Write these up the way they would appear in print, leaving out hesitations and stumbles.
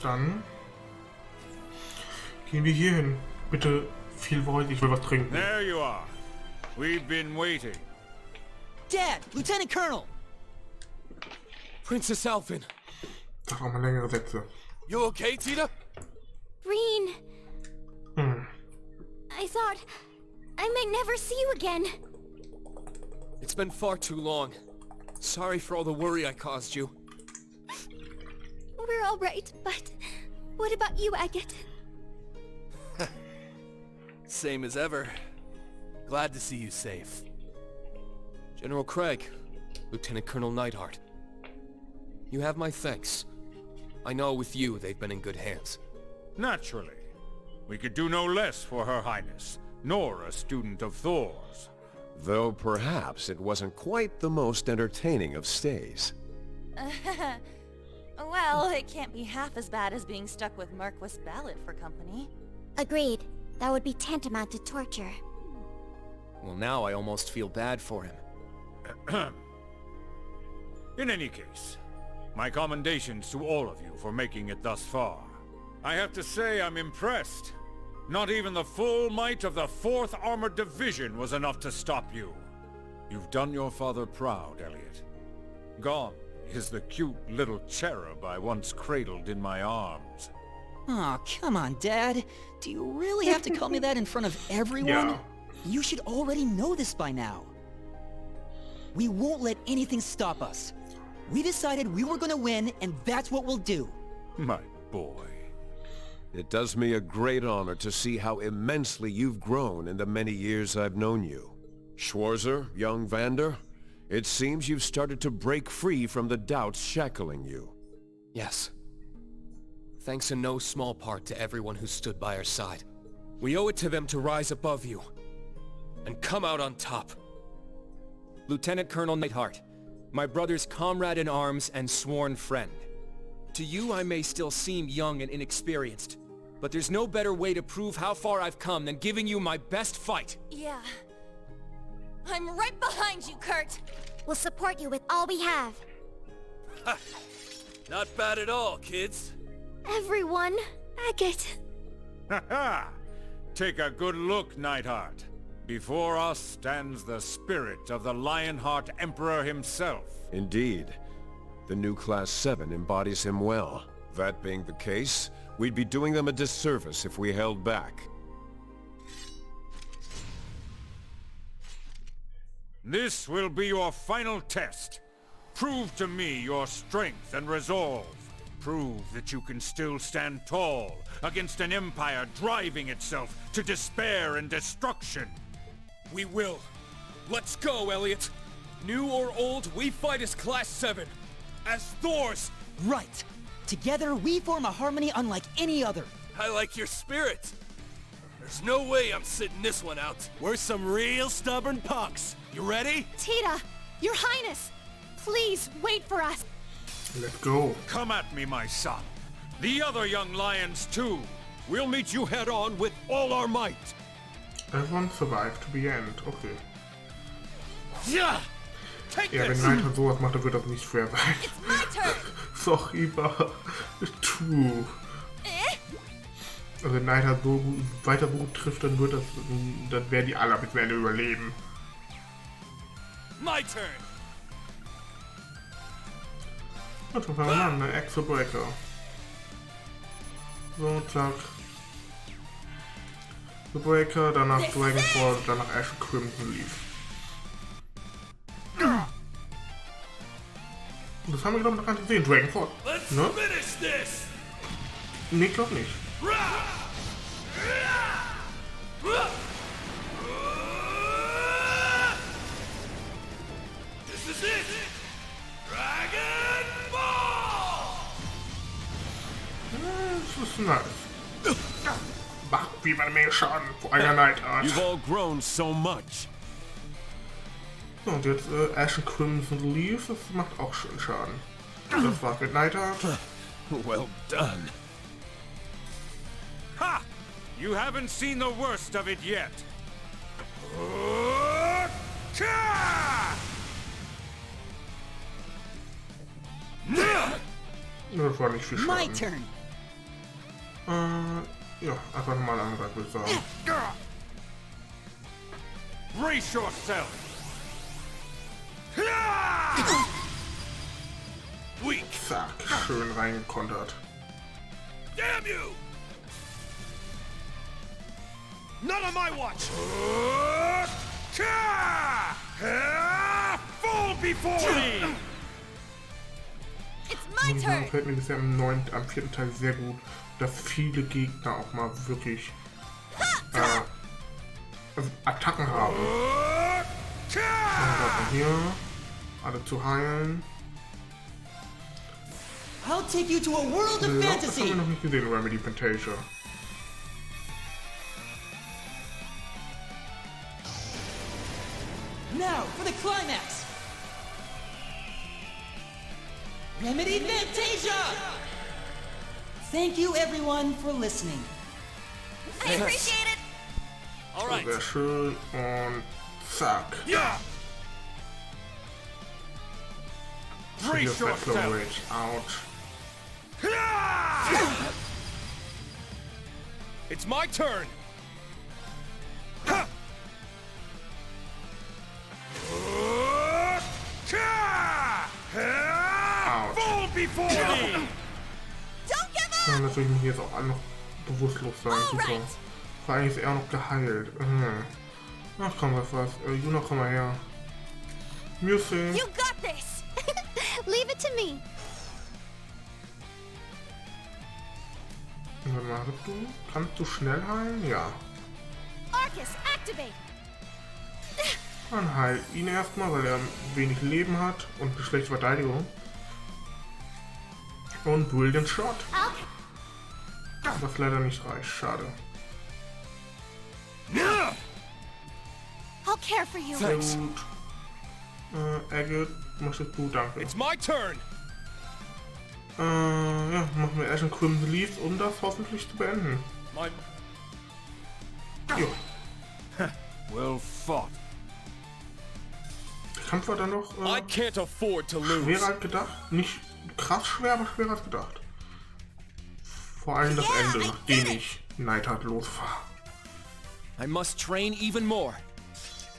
Dann gehen wir hier hin. Bitte viel Voice, ich will was trinken. There you are. We've been waiting. Dad! Lieutenant Colonel! Princess Alfin. Sag auch mal längere Sätze. You okay, Tita? Breen. I thought I might never see you again. It's been far too long. Sorry for all the worry I caused you. We're all right, but what about you, Agate? Same as ever. Glad to see you safe. General Craig, Lieutenant Colonel Neidhart. You have my thanks. I know with you they've been in good hands. Naturally. We could do no less for Her Highness, nor a student of Thor's. Though perhaps it wasn't quite the most entertaining of stays. Well, it can't be half as bad as being stuck with Marquis Ballot for company. Agreed. That would be tantamount to torture. Well, now I almost feel bad for him. In any case, my commendations to all of you for making it thus far. I have to say I'm impressed. Not even the full might of the 4th Armored Division was enough to stop you. You've done your father proud, Elliot. Gone is the cute little cherub I once cradled in my arms. Aw, come on, Dad. Do you really have to call me that in front of everyone? Yeah. You should already know this by now. We won't let anything stop us. We decided we were gonna win, and that's what we'll do. My boy. It does me a great honor to see how immensely you've grown in the many years I've known you. Schwarzer, young Vander, it seems you've started to break free from the doubts shackling you. Yes. Thanks in no small part to everyone who stood by our side. We owe it to them to rise above you and come out on top. Lieutenant Colonel Neidhart, my brother's comrade in arms and sworn friend. To you I may still seem young and inexperienced, but there's no better way to prove how far I've come than giving you my best fight. Yeah. I'm right behind you, Kurt! We'll support you with all we have. Not bad at all, kids. Everyone, Agate. Ha ha! Take a good look, Neidhart. Before us stands the spirit of the Lionheart Emperor himself. Indeed. The new Class 7 embodies him well. That being the case, we'd be doing them a disservice if we held back. This will be your final test. Prove to me your strength and resolve. Prove that you can still stand tall against an empire driving itself to despair and destruction. We will. Let's go, Elliot. New or old, we fight as Class 7. As Thor's. Right. Together, we form a harmony unlike any other. I like your spirit. There's no way I'm sitting this one out. We're some real stubborn punks. You ready? Tita, Your Highness, please wait for us. Let's go. Come at me, my son. The other young lions, too. We'll meet you head-on with all our might. Everyone survived to the end. Okay. Yeah! Take Ja, wenn this! Neidhart sowas macht, dann wird das nicht schwer sein. It's my turn! Sorry, aber... True. Also wenn Neidhart so gut, weiter so gut trifft, dann wird das... Dann werden die alle bis zum Ende überleben. My turn! Und dann fangen wir an, ne? Exo Breaker. So, zack. The Breaker, danach Dragonfall, danach Ash Crimson Leaf. Das haben wir glaube ich noch gar nicht gesehen, Dragonfall. Ne? Nee, ich glaube nicht. This is it! Dragon Ball! Das ist nice. Macht wie eine Menge Schaden vor einer Neidhart. You've all grown so much. So, und jetzt Ash Crimson Leaf, das macht auch schön Schaden. Das war's mit Neidhart. Well done. Ha! You haven't seen the worst of it yet. Das war nicht viel My Schaden. turn. Ja, einfach nochmal angreifen, würde ich sagen. Brace yourself! Weak! Zack, schön reingekontert. Damn you! None of my watch! Fall before me! It's my Das turn! gefällt mir bisher am 4. Teil sehr gut, dass viele Gegner auch mal wirklich also Attacken haben. Und hier alle zu heilen. I'll take you to a world of Das haben fantasy! wir noch nicht gesehen, Remedy Fantasia. Now for the climax! Remedy Fantasia! Thank you everyone for listening. I appreciate it! All right. Sehr schön und zack. Yeah! Hier Brace ist der Flow yourself! Rage. Ouch. It's my turn. Ouch. Fall before me! Don't give Ja, up! natürlich muss ich jetzt auch noch bewusstlos sein. Super. Alright. Vor allem ist er auch noch geheilt. Ach komm, was. Juna, komm mal her. Music. You got this! Leave it to me. Warte mal, kannst du schnell heilen? Ja. Arcus, activate! Dann heil ihn erstmal, weil er wenig Leben hat und eine schlechte Verteidigung. Und Brilliant Shot. Was leider nicht reicht, schade. I'll care for you. Sehr gut. Agate, möchtest du? Danke. It's my turn. Ja, machen wir Ash und Crimson Leaves, um das hoffentlich zu beenden. My Jo, Well fought. der Kampf war dann noch I can't afford to lose. schwerer als gedacht. Nicht krass schwer, aber schwerer als gedacht. Vor allem das Ende, nachdem ich Neidhart los war. I must train even more.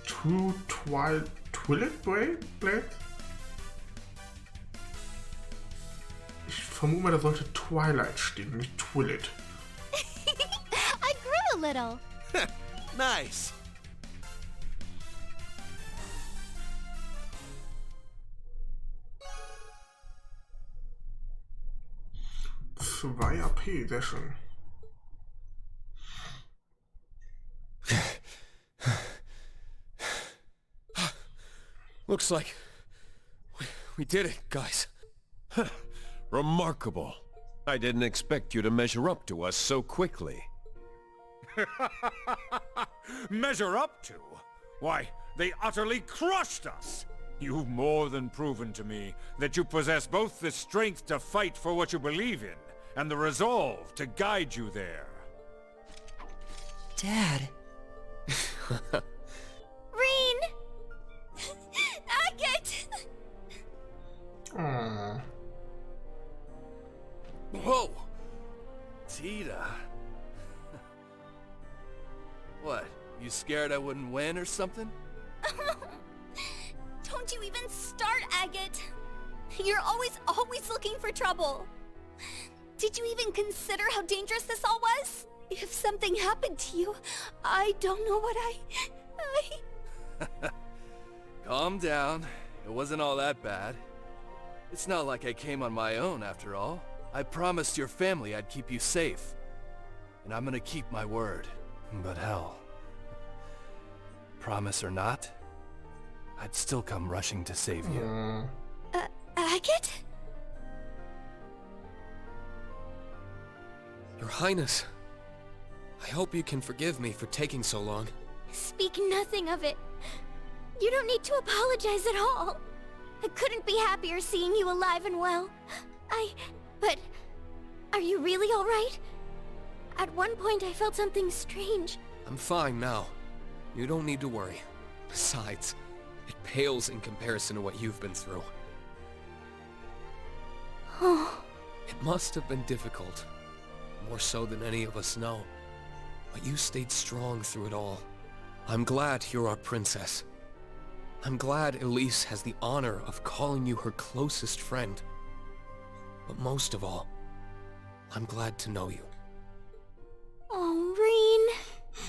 True Twilight Blade? Ich vermute mal, da sollte Twilight stehen, nicht Twilight. I grew a little. Nice. Zwei AP, sehr schön. Looks like we did it, guys. Remarkable. I didn't expect you to measure up to us so quickly. Measure up to? Why, they utterly crushed us! You've more than proven to me that you possess both the strength to fight for what you believe in, and the resolve to guide you there. Dad. Reen! Agate! Aww. Whoa! Tita. What? You scared I wouldn't win or something? Don't you even start, Agate! You're always looking for trouble. Did you even consider how dangerous this all was? If something happened to you, I don't know what Calm down. It wasn't all that bad. It's not like I came on my own after all. I promised your family I'd keep you safe. And I'm gonna keep my word. But hell, promise or not, I'd still come rushing to save you. Agate? Your Highness, I hope you can forgive me for taking so long. Speak nothing of it. You don't need to apologize at all. I couldn't be happier seeing you alive and well. But are you really all right? At one point I felt something strange. I'm fine now. You don't need to worry. Besides, it pales in comparison to what you've been through. Oh, It must have been difficult. more so than any of us know. But you stayed strong through it all. I'm glad you're our princess. I'm glad Elise has the honor of calling you her closest friend. But most of all, I'm glad to know you. Oh,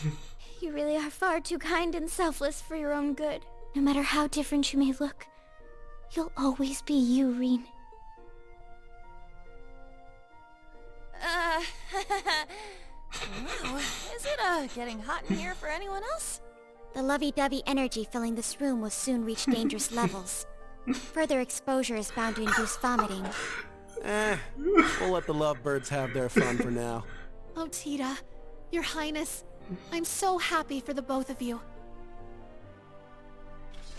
Reen. You really are far too kind and selfless for your own good. No matter how different you may look, you'll always be you, Reen. Wow, is it, getting hot in here for anyone else? The lovey-dovey energy filling this room will soon reach dangerous levels. Further exposure is bound to induce vomiting. We'll let the lovebirds have their fun for now. Oh, Tita, Your Highness, I'm so happy for the both of you.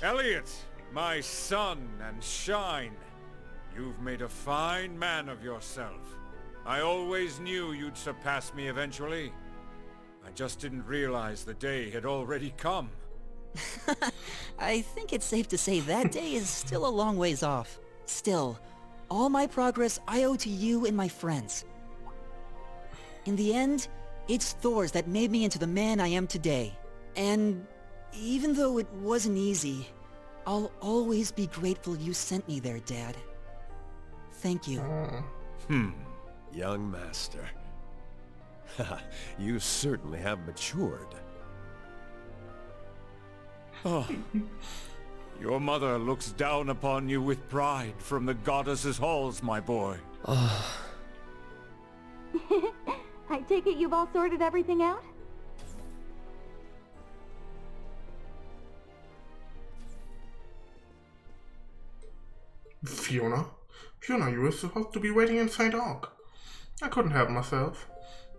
Elliot, my son and shine. You've made a fine man of yourself. I always knew you'd surpass me eventually. I just didn't realize the day had already come. I think it's safe to say that day is still a long ways off. Still, all my progress I owe to you and my friends. In the end, it's Thor's that made me into the man I am today. And even though it wasn't easy, I'll always be grateful you sent me there, Dad. Thank you. Young master. You certainly have matured. Oh, your mother looks down upon you with pride from the goddess's halls, my boy. I take it you've all sorted everything out? Fiona? Fiona, you were supposed to be waiting in St. Ark. I couldn't help myself.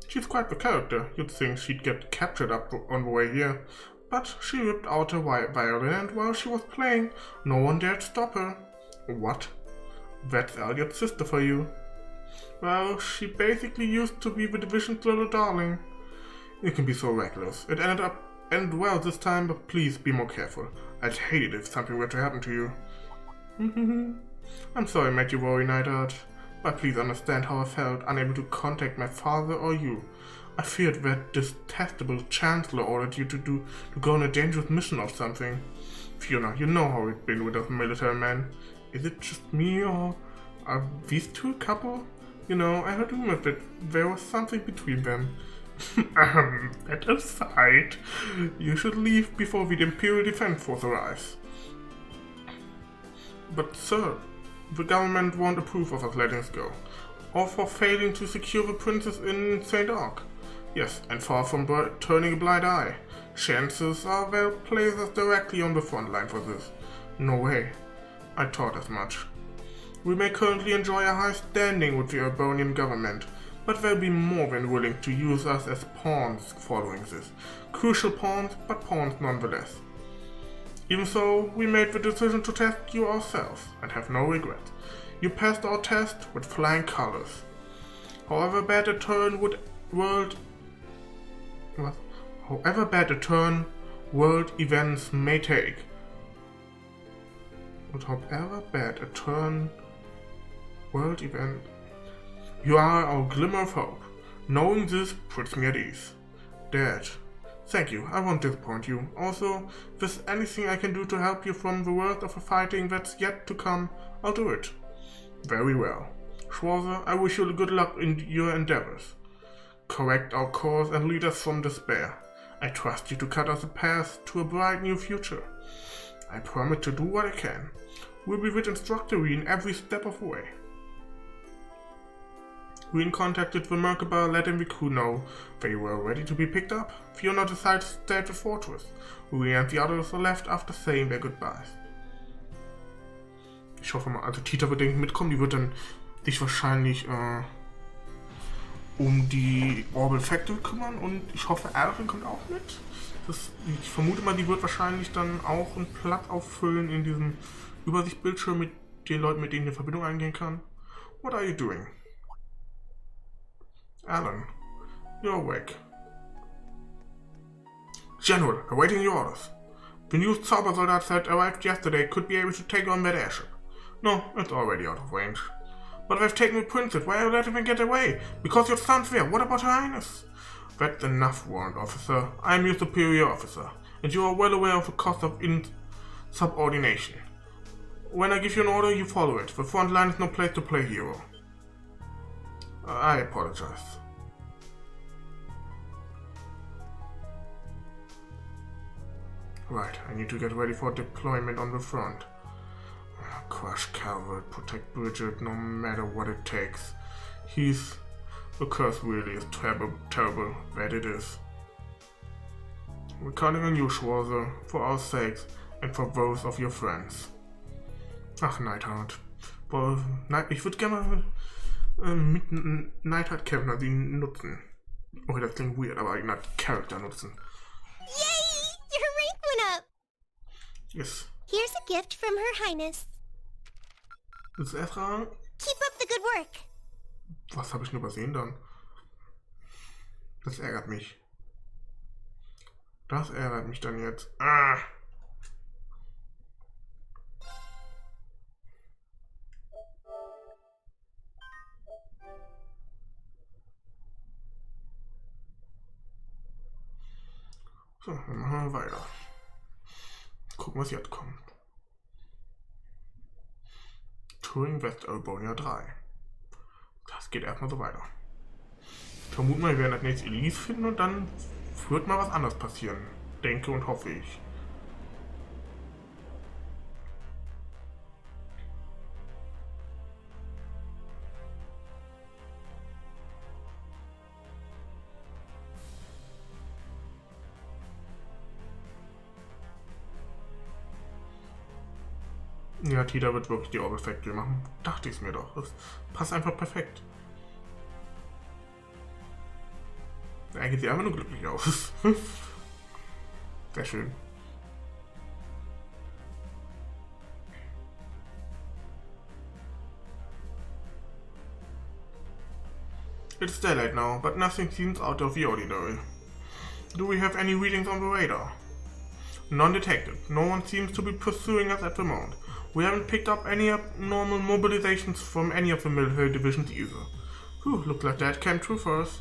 She's quite the character. You'd think she'd get captured up on the way here. But she whipped out a violin, and while she was playing, no one dared stop her. What? That's Elliot's sister for you. Well, she basically used to be the division's little darling. You can be so reckless. It ended well this time, but please be more careful. I'd hate it if something were to happen to you. I'm sorry I made you worry, Neidhart, but please understand how I felt, unable to contact my father or you. I feared that detestable Chancellor ordered you to go on a dangerous mission or something. Fiona, you know how it's been with those military men. Is it just me, or are these two a couple? You know, I heard rumors that there was something between them. That aside, you should leave before the Imperial Defense Force arrives. But sir, the government won't approve of us letting us go, or for failing to secure the princess in St. Ark. Yes, and far from turning a blind eye. Chances are they'll place us directly on the front line for this. No way. I thought as much. We may currently enjoy a high standing with the Urbanian government, but they'll be more than willing to use us as pawns following this. Crucial pawns, but pawns nonetheless. Even so, we made the decision to test you ourselves, and have no regret. You passed our test with flying colors. However bad a turn world events may take. You are our glimmer of hope. Knowing this puts me at ease. Dad, thank you, I won't disappoint you. Also, if there's anything I can do to help you from the worst of the fighting that's yet to come, I'll do it. Very well. Schwarzer, I wish you good luck in your endeavors. Correct our course and lead us from despair. I trust you to cut us a path to a bright new future. I promise to do what I can. We'll be with Instructor Reen every step of the way. Reen contacted the Merkaba, letting the crew know they were ready to be picked up. Fiona decided to stay at the fortress. Reen and the others left after saying their goodbyes. Ich hoffe mal, also Tita wird denke ich mitkommen, die wird dann sich wahrscheinlich um die Orbital Factory kümmern und ich hoffe Alfin kommt auch mit. Ich vermute mal, die wird wahrscheinlich dann auch einen Platz auffüllen in diesem Übersichtsbildschirm mit den Leuten, mit denen ich in Verbindung eingehen kann. What are you doing? Alan, you're awake. General, awaiting your orders. The new Zaubersoldat that arrived yesterday could be able to take on that airship. No, it's already out of range. But they've taken the princess. Why are you letting me get away? Because your son's there. What about Her Highness? That's enough, warrant officer. I am your superior officer, and you are well aware of the cost of insubordination. When I give you an order, you follow it. The front line is no place to play hero. I apologize. Right, I need to get ready for deployment on the front. Crush Calvert, protect Bridget, no matter what it takes. The curse really is terrible, that it is. We're counting on you, Schwarzer, for our sakes and for those of your friends. Ach, Neidhart. Boah, ich würde gerne mit Neidhart kämpfen, also ihn nutzen. Okay, das klingt weird, aber ihn als Charakter nutzen. Yay! Your rank went up! Yes. Here's a gift from Her Highness. Das ist Ezra. Keep up the good work. Was habe ich nur übersehen dann? Das ärgert mich. Das ärgert mich dann jetzt. Ah! So, dann machen wir weiter. Gucken, was jetzt kommt. Touring West Albonia 3. Das geht erstmal so weiter. Ich vermute mal, wir werden das nächste Elise finden und dann wird mal was anderes passieren. Denke und hoffe ich. Ja, Tita wird wirklich die Orbital Factory machen. Dachte ich es mir doch. Das passt einfach perfekt. Eigentlich sieht einfach nur glücklich aus. Sehr schön. It's daylight now, but nothing seems out of the ordinary. Do we have any readings on the radar? None detected. No one seems to be pursuing us at the moment. We haven't picked up any abnormal mobilizations from any of the military divisions either. Whew, looks like that came true for us.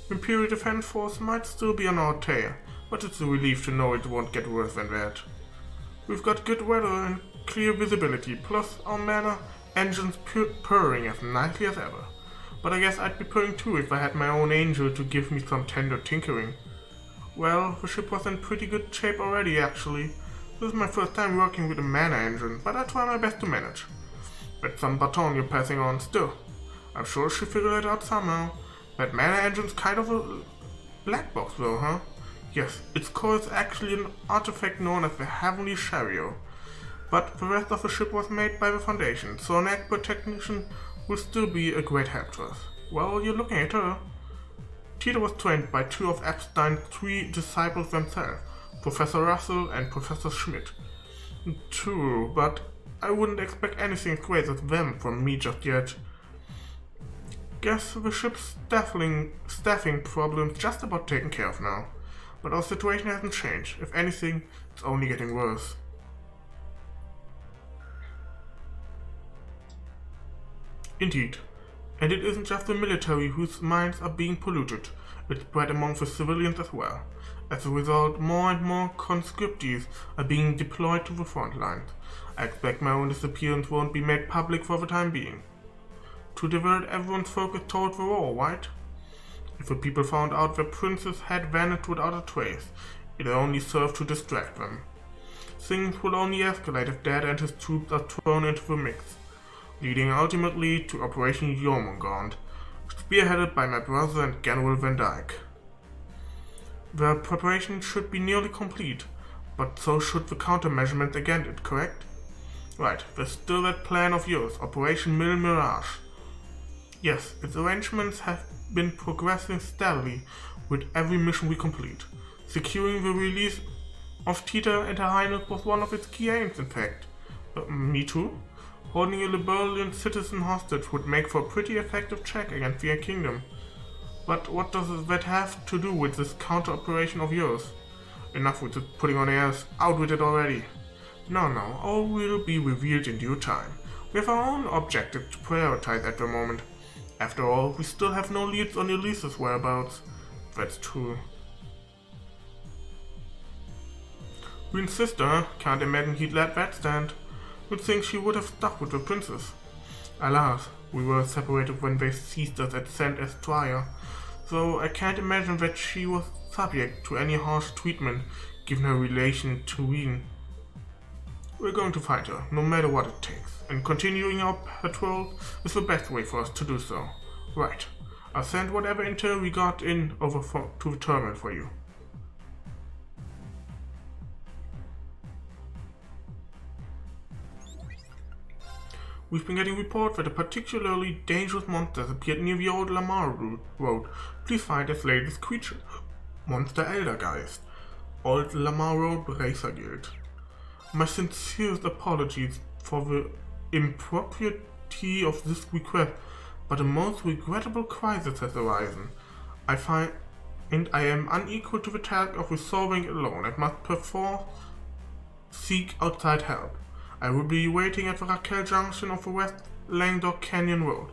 The Imperial Defense Force might still be on our tail, but it's a relief to know it won't get worse than that. We've got good weather and clear visibility, plus our manor engines purring as nicely as ever. But I guess I'd be purring too if I had my own angel to give me some tender tinkering. Well, the ship was in pretty good shape already, actually. This is my first time working with a mana engine, but I try my best to manage. That's some baton you're passing on still. I'm sure she'll figure it out somehow. That mana engine's kind of a black box though, huh? Yes, its core is actually an artifact known as the Heavenly Chariot. But the rest of the ship was made by the Foundation, so an expert technician will still be a great help to us. Well, you're looking at her. Tita was trained by two of Epstein's 3 disciples themselves, Professor Russell and Professor Schmidt. True, but I wouldn't expect anything as great as them from me just yet. Guess the ship's staffing problem's just about taken care of now. But our situation hasn't changed. If anything, it's only getting worse. Indeed. And it isn't just the military whose minds are being polluted, it's spread among the civilians as well. As a result, more and more conscriptees are being deployed to the front lines. I expect my own disappearance won't be made public for the time being. To divert everyone's focus toward the war, right? If the people found out the princess had vanished without a trace, it only served to distract them. Things will only escalate if Dad and his troops are thrown into the mix, leading ultimately to Operation Jormungand, spearheaded by my brother and General Van Dyke. The preparation should be nearly complete, but so should the countermeasures against it, correct? Right, there's still that plan of yours, Operation Mil Mirage. Yes, its arrangements have been progressing steadily with every mission we complete. Securing the release of Tita and Her Highness was one of its key aims, in fact. Me too? Holding a Liberalian citizen hostage would make for a pretty effective check against the Kingdom. But what does that have to do with this counter-operation of yours? Enough with it putting on airs, out with it already. No, all will be revealed in due time. We have our own objective to prioritize at the moment. After all, we still have no leads on Elise's whereabouts. That's true. Green's sister, can't imagine he'd let that stand. You'd think she would have stuck with the princess. Alas, we were separated when they seized us at St. Estrella, so I can't imagine that she was subject to any harsh treatment given her relation to Green. We're going to find her, no matter what it takes, and continuing our patrol is the best way for us to do so. Right. I'll send whatever intel we got in over to the terminal for you. We've been getting reports that a particularly dangerous monster has appeared near the old Lamar Road. Please find and slay this creature. Monster Eldergeist. Old Lamar Road Racer Guild. My sincerest apologies for the impropriety of this request, but a most regrettable crisis has arisen. I am unequal to the task of resolving it alone and must perforce seek outside help. I will be waiting at the Raquel junction of the West Languedoc Canyon Road.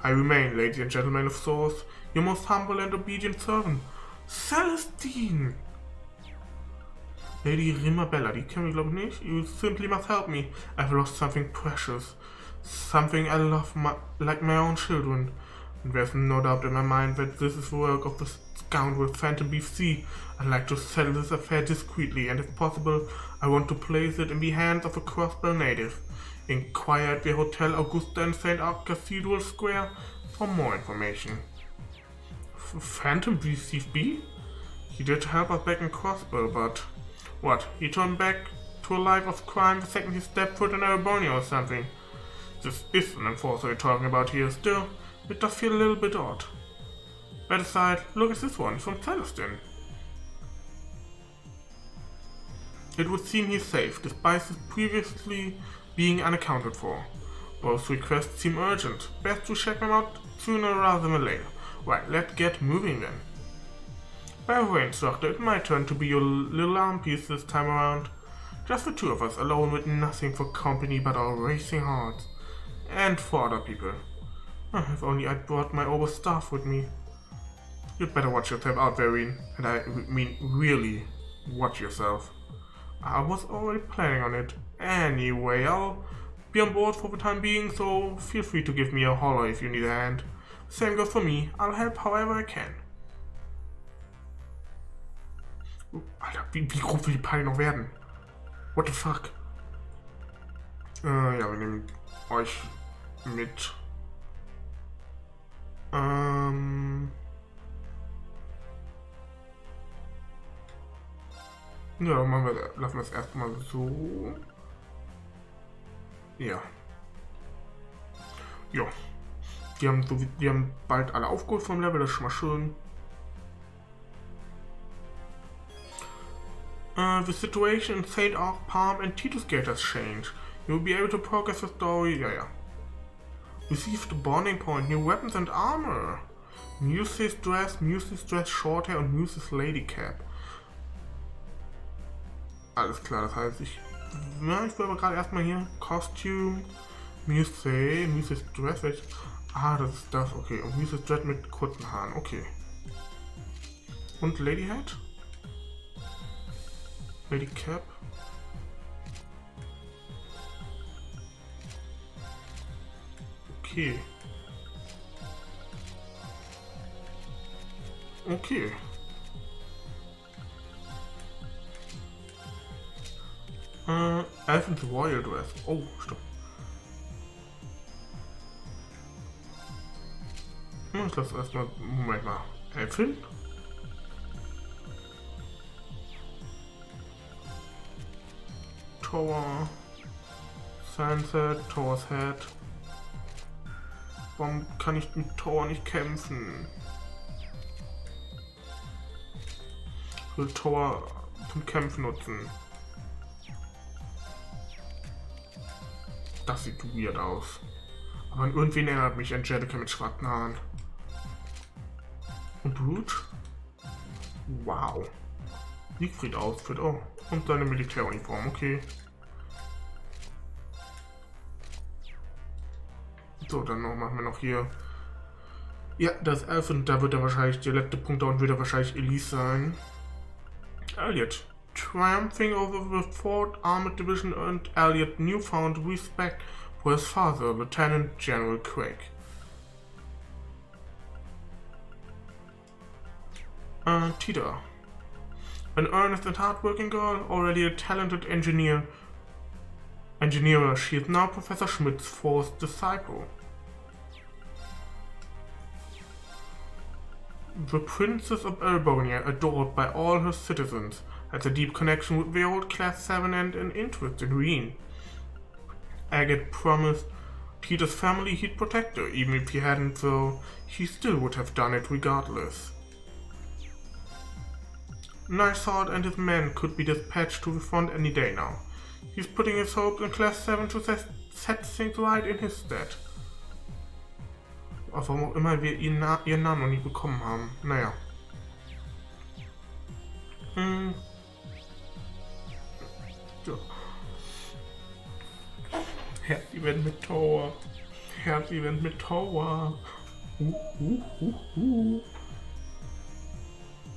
I remain, ladies and gentlemen of Source, your most humble and obedient servant, Celestine! Lady Rimabella, die kennen wir glaube ich nicht. You simply must help me. I've lost something precious. Something I love like my own children. And there's no doubt in my mind that this is the work of the scoundrel Phantom BC. I'd like to settle this affair discreetly, and if possible, I want to place it in the hands of a Crossbell native. Inquire at the Hotel Augusta in St. Arc Cathedral Square for more information. Phantom BCB? He did help us back in Crossbell, but... What? He turned back to a life of crime the second he stepped foot in Arbonia or something. This is an enforcer we're talking about here. Still, it does feel a little bit odd. That aside, look at this one, it's from Celestine. It would seem he's safe, despite his previously being unaccounted for. Both requests seem urgent. Best to check them out sooner rather than later. Right, let's get moving then. By the way, instructor, it's my turn to be your little arm piece this time around. Just the two of us, alone with nothing for company but our racing hearts. And for other people. If only I'd brought my overstaff with me. You'd better watch yourself out, Vereen. And I mean really, watch yourself. I was already planning on it. Anyway, I'll be on board for the time being, so feel free to give me a holler if you need a hand. Same goes for me. I'll help however I can. Alter, wie groß will die Party noch werden? What the fuck? Ja, wir nehmen euch mit. Ja, lassen wir es erstmal so. Ja. Ja. Die haben bald alle aufgeholt vom Level, das ist schon mal schön. The situation in St. Arc, Palm and Titus Gate has changed. You will be able to progress the story. Yeah. Received a bonding point, new weapons and armor. Muse's dress, short hair und Muse's lady cap. Alles klar, das heißt, ich will aber gerade erstmal hier Costume, Muse's dress. Das ist das, okay. Und Muse's dress mit kurzen Haaren, okay. Und Lady Hat? Lady Cap. Okay. Okay. ALFIN's Royal Dress. Oh, stopp. Ich lasse erstmal. Moment mal. ALFIN? Tower. Sunset. Tower's Head. Warum kann ich mit Tower nicht kämpfen? Ich will Tower zum Kämpfen nutzen. Das sieht weird aus. Aber an irgendwen erinnert mich Angelica mit schwarzen Haaren. Und Root? Wow. Siegfried-Outfit, oh. Und seine Militäruniform, okay. So, dann machen wir noch hier. Ja, das ALFIN, da wird er wahrscheinlich, der letzte Punkt da wird er wahrscheinlich Elise sein. Elliot. Triumphing over the 4th Armored Division earned Elliot newfound respect for his father, Lieutenant General Craig. TITA. An earnest and hard-working girl, already a talented engineer, she is now Professor Schmidt's fourth disciple. The Princess of Albonia, adored by all her citizens, has a deep connection with the old Class 7 and an interest in Reen. Agate promised Peter's family he'd protect her, even if he hadn't, though he still would have done it regardless. Nysard and his men could be dispatched to the front any day now. He's putting his hopes in Class 7 to set things right in his stead. Warum auch immer wir ihren Namen noch nicht bekommen haben. Naja. So. Herzevent mit Tower. Herzevent mit Tower.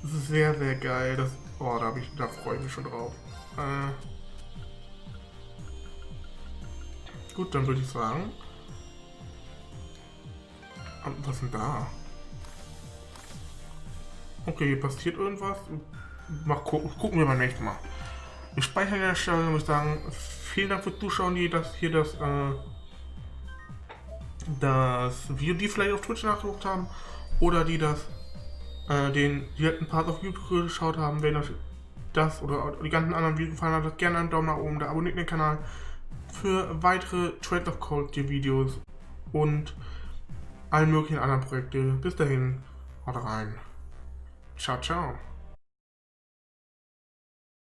Sehr, sehr geil. Das, oh, da freue ich mich schon drauf. Gut, dann würde ich sagen. Was ist denn da? Okay, hier passiert irgendwas. Gucken wir beim nächsten Mal. Ich speichere an der Stelle und muss sagen, vielen Dank fürs Zuschauen, die das Video, die vielleicht auf Twitch nachgeguckt haben oder die den letzten Part auf YouTube geschaut haben. Wenn euch das oder die ganzen anderen Videos gefallen hat, lasst gerne einen Daumen nach oben da, abonniert den Kanal für weitere Trade of Cold Videos und allen möglichen anderen Projekte. Bis dahin, haut rein. Ciao, ciao.